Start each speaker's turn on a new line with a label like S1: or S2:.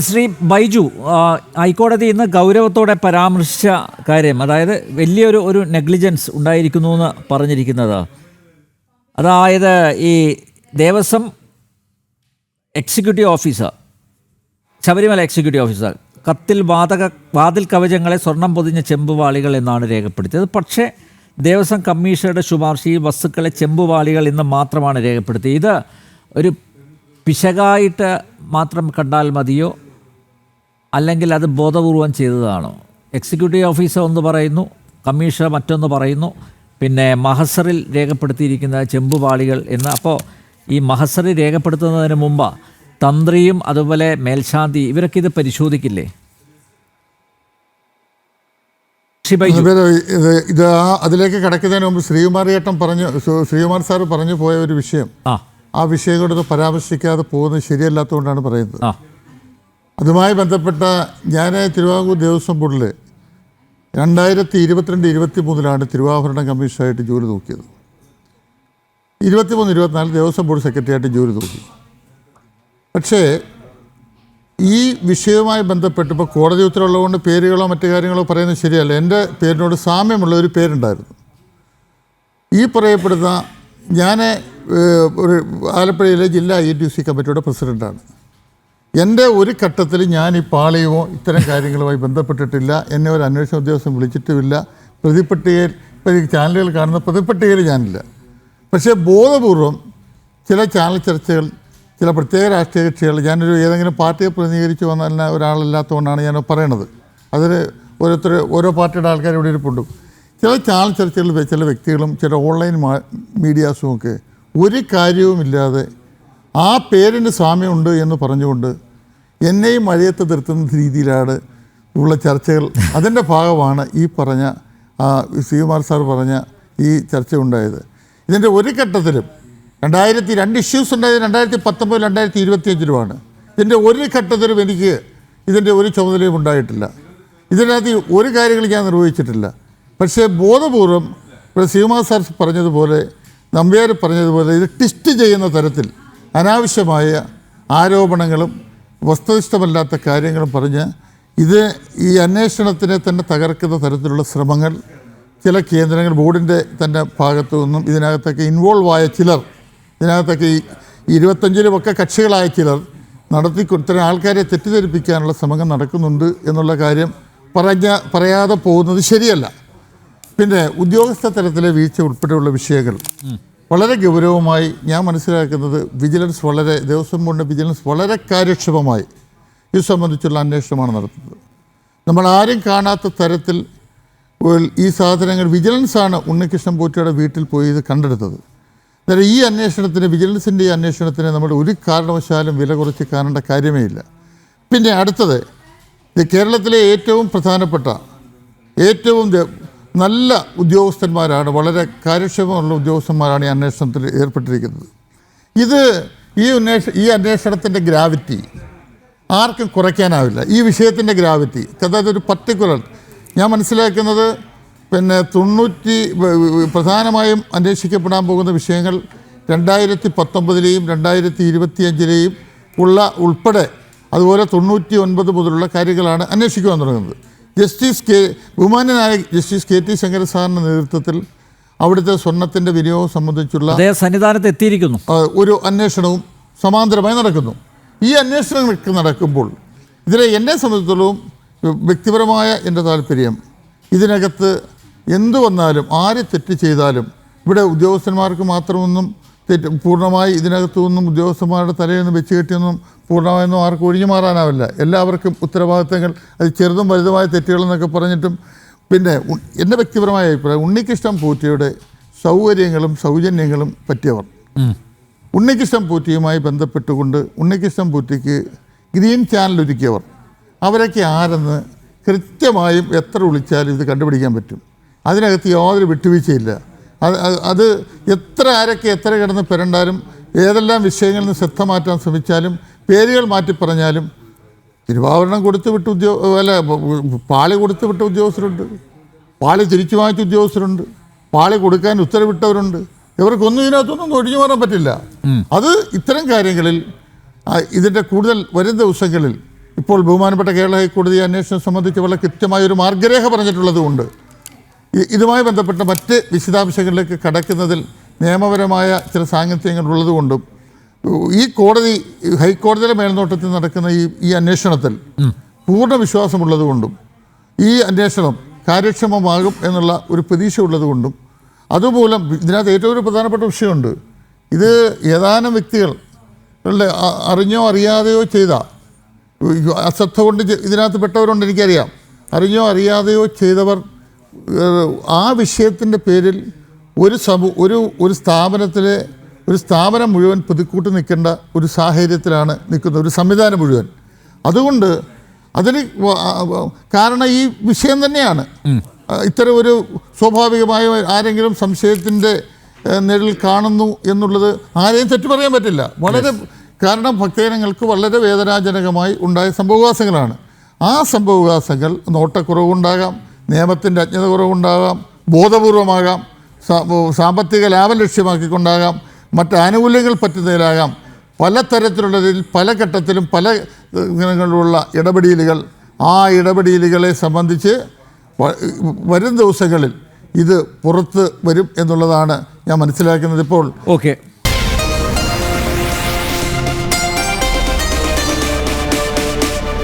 S1: ശ്രീ ബൈജു, ഹൈക്കോടതി ഇന്ന് ഗൗരവത്തോടെ പരാമർശിച്ച കാര്യം, അതായത് വലിയൊരു നെഗ്ലിജൻസ് ഉണ്ടായിരിക്കുന്നു എന്ന് പറഞ്ഞിരിക്കുന്നത്, അതായത് ഈ Devaswom executive officer, Sabarimala executive officer കത്തിൽ വാതിൽ കവചങ്ങളെ സ്വർണം പൊതിഞ്ഞ ചെമ്പുവാളികൾ എന്നാണ് രേഖപ്പെടുത്തിയത്. പക്ഷേ ദേവസ്വം കമ്മീഷണറുടെ ശുപാർശയിൽ വസ്തുക്കളെ ചെമ്പുവാളികൾ എന്ന് മാത്രമാണ് രേഖപ്പെടുത്തിയത്. ഇത് ഒരു പിശകായിട്ട് മാത്രം കണ്ടാൽ മതിയോ, അല്ലെങ്കിൽ അത് ബോധപൂർവം ചെയ്തതാണോ? എക്സിക്യൂട്ടീവ് ഓഫീസർ ഒന്ന് പറയുന്നു, കമ്മീഷണർ മറ്റൊന്ന് പറയുന്നു, പിന്നെ മഹസറിൽ രേഖപ്പെടുത്തിയിരിക്കുന്ന ചെമ്പുപാളികൾ എന്ന്. അപ്പോൾ ഈ മഹസറിൽ രേഖപ്പെടുത്തുന്നതിന് മുമ്പ് തന്ത്രിയും അതുപോലെ മേൽശാന്തി ഇവരൊക്കെ ഇത് പരിശോധിക്കില്ലേ?
S2: ഇത് അതിലേക്ക് കിടക്കുന്നതിന് മുമ്പ് ശ്രീകുമാർ സാറ് പറഞ്ഞു പോയ ഒരു വിഷയം, ആ വിഷയം കൂടെ പരാമർശിക്കാതെ പോകുന്നത് ശരിയല്ലാത്തതുകൊണ്ടാണ് പറയുന്നത്. അതുമായി ബന്ധപ്പെട്ട ഞാൻ തിരുവിതാംകൂർ ദേവസ്വം ബോർഡിൽ 2022-23 തിരുവാഭരണ കമ്മീഷണറായിട്ട് ജോലി നോക്കിയത്. 23-24 ദേവസ്വം ബോർഡ് സെക്രട്ടറിയായിട്ട് ജോലി നോക്കി. പക്ഷേ ഈ വിഷയവുമായി ബന്ധപ്പെട്ട് ഇപ്പോൾ കോടതി ഉത്തരവുള്ളതുകൊണ്ട് പേരുകളോ മറ്റു കാര്യങ്ങളോ പറയുന്നത് ശരിയല്ല. എൻ്റെ പേരിനോട് സാമ്യമുള്ള ഒരു പേരുണ്ടായിരുന്നു. ഈ പറയപ്പെടുന്ന ഞാൻ ഒരു ആലപ്പുഴയിലെ ജില്ലാ INTUC കമ്മിറ്റിയുടെ പ്രസിഡൻ്റാണ്. എൻ്റെ ഒരു ഘട്ടത്തിൽ ഞാൻ ഈ പാളയമോ ഇത്തരം കാര്യങ്ങളുമായി ബന്ധപ്പെട്ടിട്ടില്ല. എന്നെ ഒരു അന്വേഷണ ഉദ്യോഗസ്ഥൻ വിളിച്ചിട്ടുമില്ല. പ്രതിപട്ടികയിൽ ഇപ്പോൾ ഈ ചാനലുകൾ കാണുന്ന പ്രതിപട്ടികയിൽ ഞാനില്ല. പക്ഷേ ബോധപൂർവം ചില ചാനൽ ചർച്ചകൾ, ചില പ്രത്യേക രാഷ്ട്രീയ കക്ഷികൾ, ഞാനൊരു ഏതെങ്കിലും പാർട്ടിയെ പ്രതിനിധീകരിച്ച് വന്ന ഒരാളല്ലാത്തതുകൊണ്ടാണ് ഞാൻ പറയണത്. അതിൽ ഓരോ പാർട്ടിയുടെ ആൾക്കാർ ഇവിടെ ഇരിപ്പുണ്ട്. ചില ചാനൽ ചർച്ചകളിൽ ചില വ്യക്തികളും ചില ഓൺലൈൻ മീഡിയാസും ഒക്കെ ഒരു കാര്യവുമില്ലാതെ ആ പേരിന് സാമ്യമുണ്ട് എന്ന് പറഞ്ഞുകൊണ്ട് എന്നെയും മഴയത്ത് നിർത്തുന്ന രീതിയിലാണ് ഉള്ള ചർച്ചകൾ. അതിൻ്റെ ഭാഗമാണ് ഈ പറഞ്ഞ ശ്രീകുമാർ സാർ പറഞ്ഞ ഈ ചർച്ച ഉണ്ടായത്. ഇതിൻ്റെ ഒരു ഘട്ടത്തിലും 2 ഇഷ്യൂസ് ഉണ്ടായത് 2019-2025 ഇതിൻ്റെ ഒരു ഘട്ടത്തിലും എനിക്ക് ഇതിൻ്റെ ഒരു ചുമതലയും ഉണ്ടായിട്ടില്ല. ഇതിനകത്ത് ഒരു കാര്യങ്ങൾ ഞാൻ നിർവഹിച്ചിട്ടില്ല. പക്ഷേ ബോധപൂർവം ഇപ്പോൾ ശ്രീകുമാർ സാർ പറഞ്ഞതുപോലെ, നമ്പ്യാർ പറഞ്ഞതുപോലെ ഇത് ട്വിസ്റ്റ് ചെയ്യുന്ന തരത്തിൽ അനാവശ്യമായ ആരോപണങ്ങളും വസ്തുനിഷ്ഠമല്ലാത്ത കാര്യങ്ങളും പറഞ്ഞ് ഈ അന്വേഷണത്തിനെ തന്നെ തകർക്കുന്ന തരത്തിലുള്ള ശ്രമങ്ങൾ ചില കേന്ദ്രങ്ങൾ ബോർഡിൻ്റെ തന്നെ ഭാഗത്തു നിന്നും ഇതിനകത്തൊക്കെ ഇൻവോൾവ് ആയ ചിലർ, ഇതിനകത്തൊക്കെ ഈ 25-ലൊക്കെ കക്ഷികളായ ചിലർ ഇത്തരം ആൾക്കാരെ തെറ്റിദ്ധരിപ്പിക്കാനുള്ള ശ്രമങ്ങൾ നടക്കുന്നുണ്ട് എന്നുള്ള കാര്യം പറയാതെ പോകുന്നത് ശരിയല്ല. പിന്നെ ഉദ്യോഗസ്ഥ തലത്തിലെ വീഴ്ച ഉൾപ്പെടെയുള്ള വിഷയങ്ങൾ വളരെ ഗൗരവമായി ഞാൻ മനസ്സിലാക്കുന്നത് ദേവസ്വം ബോർഡിൻ്റെ വിജിലൻസ് വളരെ കാര്യക്ഷമമായി ഇത് സംബന്ധിച്ചുള്ള അന്വേഷണമാണ് നടത്തുന്നത്. നമ്മൾ ആരും കാണാത്ത തരത്തിൽ ഈ സാധനങ്ങൾ വിജിലൻസാണ് ഉണ്ണികൃഷ്ണൻ പോറ്റിയുടെ വീട്ടിൽ പോയി ഇത് കണ്ടെടുത്തത്. അന്നേരം ഈ അന്വേഷണത്തിന്, വിജിലൻസിൻ്റെ ഈ അന്വേഷണത്തിന് നമ്മൾ ഒരു കാരണവശാലും വില കുറച്ച് കാണേണ്ട കാര്യമേ ഇല്ല. പിന്നെ അടുത്തത്, കേരളത്തിലെ ഏറ്റവും പ്രധാനപ്പെട്ട ഏറ്റവും നല്ല ഉദ്യോഗസ്ഥന്മാരാണ്, വളരെ കാര്യക്ഷമമുള്ള ഉദ്യോഗസ്ഥന്മാരാണ് ഈ അന്വേഷണത്തിൽ ഏർപ്പെട്ടിരിക്കുന്നത്. ഈ അന്വേഷണത്തിൻ്റെ ഗ്രാവിറ്റി ആർക്കും കുറയ്ക്കാനാവില്ല. ഈ വിഷയത്തിൻ്റെ ഗ്രാവിറ്റി, അതായത് ഒരു പർട്ടിക്കുലർ, ഞാൻ മനസ്സിലാക്കുന്നത് പിന്നെ പ്രധാനമായും അന്വേഷിക്കപ്പെടാൻ പോകുന്ന വിഷയങ്ങൾ 2019-ലെയും 2025-ലെയും ഉൾപ്പെടെ, അതുപോലെ 99 മുതലുള്ള കാര്യങ്ങളാണ് അന്വേഷിക്കുവാൻ തുടങ്ങുന്നത്. ബഹുമാന്യനായ ജസ്റ്റിസ് KT ശങ്കരൻ സാറിൻ്റെ നേതൃത്വത്തിൽ അവിടുത്തെ സ്വർണത്തിൻ്റെ വിനിയോഗം സംബന്ധിച്ചുള്ള
S1: സന്നിധാനത്ത് എത്തിയിരിക്കുന്നു
S2: ഒരു അന്വേഷണവും സമാന്തരമായി നടക്കുന്നു. ഈ അന്വേഷണങ്ങളൊക്കെ നടക്കുമ്പോൾ എന്നെ സംബന്ധിച്ചിടത്തോളം വ്യക്തിപരമായ എൻ്റെ താല്പര്യം, ഇതിനകത്ത് എന്തു വന്നാലും ആര് തെറ്റ് ചെയ്താലും ഇവിടെ ഉദ്യോഗസ്ഥന്മാർക്ക് മാത്രമൊന്നും പൂർണ്ണമായി ഇതിനകത്തൊന്നും ഉദ്യോഗസ്ഥന്മാരുടെ തലയിൽ നിന്ന് വെച്ച് കെട്ടിയൊന്നും പൂർണ്ണമായൊന്നും ആർക്കും ഒഴിഞ്ഞു മാറാനാവില്ല. എല്ലാവർക്കും ഉത്തരവാദിത്തങ്ങൾ, അത് ചെറുതും വലുതുമായ തെറ്റുകളെന്നൊക്കെ പറഞ്ഞിട്ടും. പിന്നെ എൻ്റെ വ്യക്തിപരമായ അഭിപ്രായം, ഉണ്ണികൃഷ്ണൻ പോറ്റിയുടെ സൗജന്യങ്ങളും പറ്റിയവർ, ഉണ്ണികൃഷ്ണൻ പോറ്റിയുമായി ബന്ധപ്പെട്ടുകൊണ്ട് ഉണ്ണികൃഷ്ണൻ പോറ്റിക്ക് ഗ്രീൻ ചാനൽ ഒരുക്കിയവർ, അവരൊക്കെ ആരെന്ന് കൃത്യമായും എത്ര വിളിച്ചാലും ഇത് കണ്ടുപിടിക്കാൻ പറ്റും. അതിനകത്ത് യാതൊരു വിട്ടുവീഴ്ചയില്ല. അത് ആരൊക്കെ എത്ര കിടന്ന് പെരണ്ടാലും, ഏതെല്ലാം വിഷയങ്ങളിൽ നിന്ന് ശ്രദ്ധ മാറ്റാൻ ശ്രമിച്ചാലും, പേരുകൾ മാറ്റി പറഞ്ഞാലും, തിരുവാഭരണം കൊടുത്തുവിട്ട പാളി കൊടുത്തുവിട്ട ഉദ്യോഗസ്ഥരുണ്ട്, പാളി തിരിച്ചു വാങ്ങിച്ച ഉദ്യോഗസ്ഥരുണ്ട്, പാളി കൊടുക്കാൻ ഉത്തരവിട്ടവരുണ്ട്. ഇവർക്കൊന്നും ഇതിനകത്തൊന്നും ഒഴിഞ്ഞു മാറാൻ പറ്റില്ല. അത് ഇത്തരം കാര്യങ്ങളിൽ ഇതിൻ്റെ കൂടുതൽ വരും ദിവസങ്ങളിൽ ഇപ്പോൾ ബഹുമാനപ്പെട്ട കേരള ഹൈക്കോടതി അന്വേഷണം സംബന്ധിച്ച് വളരെ കൃത്യമായ ഒരു മാർഗ്ഗരേഖ പറഞ്ഞിട്ടുള്ളതുകൊണ്ട് ഇതുമായി ബന്ധപ്പെട്ട മറ്റ് വിശദാംശങ്ങളിലേക്ക് കടക്കുന്നതിൽ നിയമപരമായ ചില സാങ്കത്യങ്ങൾ ഉള്ളതുകൊണ്ടും ഈ ഹൈക്കോടതിയുടെ മേൽനോട്ടത്തിൽ നടക്കുന്ന ഈ അന്വേഷണത്തിൽ പൂർണ്ണ വിശ്വാസമുള്ളതുകൊണ്ടും ഈ അന്വേഷണം കാര്യക്ഷമമാകും എന്നുള്ള ഒരു പ്രതീക്ഷ ഉള്ളതുകൊണ്ടും അതുമൂലം ഇതിനകത്ത് ഏറ്റവും ഒരു പ്രധാനപ്പെട്ട വിഷയമുണ്ട്. ഇത് ഏതാനും വ്യക്തികളുടെ അറിഞ്ഞോ അറിയാതെയോ ചെയ്ത അശ്രദ്ധ കൊണ്ട് ഇതിനകത്ത് പെട്ടവരുണ്ട്, എനിക്കറിയാം. അറിഞ്ഞോ അറിയാതെയോ ചെയ്തവർ ആ വിഷയത്തിൻ്റെ പേരിൽ ഒരു സ്ഥാപനത്തിലെ ഒരു സ്ഥാപനം മുഴുവൻ പുതുക്കൂട്ടി നിൽക്കേണ്ട ഒരു സാഹചര്യത്തിലാണ് നിൽക്കുന്നത്, ഒരു സംവിധാനം മുഴുവൻ. അതുകൊണ്ട് അതിന് കാരണം ഈ വിഷയം തന്നെയാണ്. ഇത്തരം ഒരു സ്വാഭാവികമായ ആരെങ്കിലും സംശയത്തിൻ്റെ നിഴൽ കാണുന്നു എന്നുള്ളത് ആരെയും തെറ്റു പറയാൻ പറ്റില്ല. കാരണം ഭക്തജനങ്ങൾക്ക് വളരെ വേദനാജനകമായി ഉണ്ടായ സംഭവവികാസങ്ങളാണ്. ആ സംഭവവികാസങ്ങൾ നോട്ടക്കുറവുണ്ടാകാം, നിയമത്തിൻ്റെ അജ്ഞത കുറവുണ്ടാകാം, ബോധപൂർവമാകാം, സാമ്പത്തിക ലാഭം ലക്ഷ്യമാക്കിക്കൊണ്ടാകാം, മറ്റ് ആനുകൂല്യങ്ങൾ പറ്റുന്നതിലാകാം. പല തരത്തിലുള്ളതിൽ പല ഘട്ടത്തിലും പല ഇങ്ങനെയുള്ള ഇടപെടലുകൾ, ആ ഇടപെടലുകളെ സംബന്ധിച്ച് വരും ദിവസങ്ങളിൽ ഇത് പുറത്ത് വരും എന്നുള്ളതാണ് ഞാൻ മനസ്സിലാക്കുന്നത്. ഇപ്പോൾ